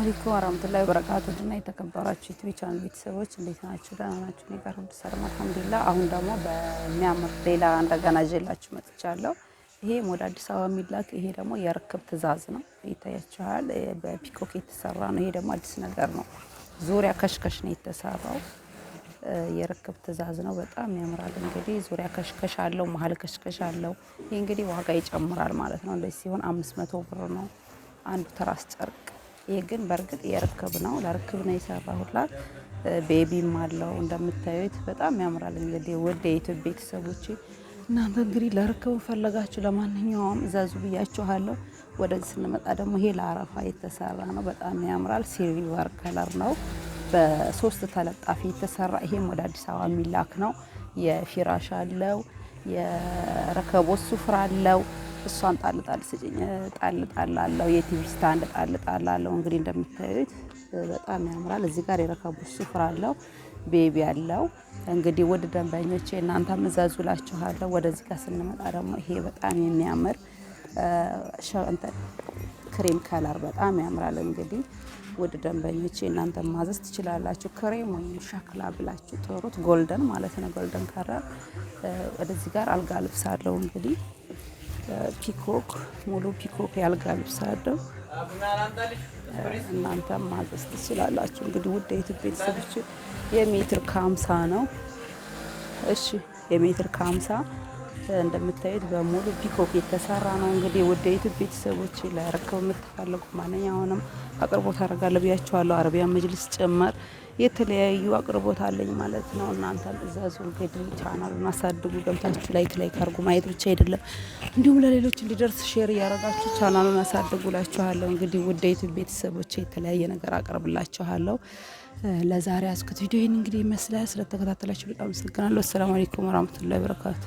አለይኩም ወራህመቱላሂ ወበረካቱህ እና የተከበራችሁ ዩቲዩብ ቻናል ቤተሰቦች እንዴት ናችሁ? ደህና ናችሁ? እኔ ጋር ሁሉ ሰላም አልሐምዱሊላህ። አሁን ደግሞ በሚያምር ሌላ እንደገና ይዤላችሁ መጥቻለሁ። ይሄም ወደ አዲስ አበባ የሚላክ ይሄ ደግሞ የርክብ ትዕዛዝ ነው። ይታያችኋል። በፒኮክ የተሰራ ነው። ይሄ ደግሞ አዲስ ነገር ነው። ዙሪያ ከሽከሽ ነው የተሰራው። የርክብ ትዕዛዝ ነው። በጣም ያምራል። እንግዲህ ዙሪያ ከሽከሽ አለው፣ መሀል ከሽከሽ አለው። ይሄ እንግዲህ ዋጋ ይጨምራል ማለት ነው። እንደዚህ ሲሆን 500 ብር ነው አንዱ ትራስ ጨርቅ። ይሄ ግን በእርግጥ የርክብ ነው። ለርክብ ነው የሰራሁላት። ቤቢም አለው እንደምታዩት በጣም ያምራል። እንግዲህ ውድ የዩቲዩብ ቤተሰቦች እናንተ እንግዲህ ለርክብ ፈለጋችሁ ለማንኛውም እዘዙ ብያችኋለሁ። ወደዚህ ስንመጣ ደግሞ ይሄ ለአረፋ የተሰራ ነው። በጣም ያምራል። ሲልቨር ከለር ነው። በሶስት ተለጣፊ የተሰራ ይሄም ወደ አዲስ አበባ የሚላክ ነው። የፊራሽ አለው፣ የረከቦት ሱፍራ አለው። እሷን ጣል ጣል ስጭኝ ጣል ጣል አለው። የቲቪ ስታንድ ጣል ጣል አለው። እንግዲህ እንደምታዩት በጣም ያምራል። እዚህ ጋር የረከቦት ሱፍራ አለው፣ ቤቢ አለው። እንግዲህ ወደ ደንበኞቼ እናንተም እዘዙ እላችኋለሁ። ወደዚህ ጋር ስንመጣ ደግሞ ይሄ በጣም የሚያምር ክሬም ከለር በጣም ያምራል። እንግዲህ ወደ ደንበኞቼ እናንተ ማዘዝ ትችላላችሁ። ክሬም ወይም ሸክላ ብላችሁ ጥሩት። ጎልደን ማለት ነው። ጎልደን ከለር። ወደዚህ ጋር አልጋ ልብስ አለው። እንግዲህ ፒኮክ ሙሉ ፒኮክ ያልጋ ልብስ አለው። እናንተም ማዘዝ ትችላላችሁ። እንግዲህ ውድ የዩቲዩብ ቤተሰቦች የሜትር ከ50 ነው። እሺ የሜትር ከ50 እንደምታዩት በሙሉ ፒኮክ የተሰራ ነው። እንግዲህ ውድ የዩቲዩብ ቤተሰቦች ለርክብ የምትፈልጉ ማንኛውንም አቅርቦት አደርጋለሁ ብያችኋለሁ። አረቢያን መጅሊስ ጭምር የተለያዩ አቅርቦት አለኝ ማለት ነው። እናንተም እዘዙ። እንግዲህ ቻናሉን አሳድጉ። ገብታችሁ ላይክ አድርጉ። ማየት ብቻ አይደለም እንዲሁም ለሌሎች እንዲደርስ ሼር እያደረጋችሁ ቻናሉን አሳድጉላችኋለሁ። እንግዲህ ውድ የዩቲዩብ ቤተሰቦች የተለያየ ነገር አቀርብላችኋለሁ። ለዛሬ አስኩት ቪዲዮ ይህን እንግዲህ ይመስላል። ስለተከታተላችሁ በጣም አመሰግናለሁ። አሰላሙ አለይኩም ወራህመቱላሂ ወበረካቱ።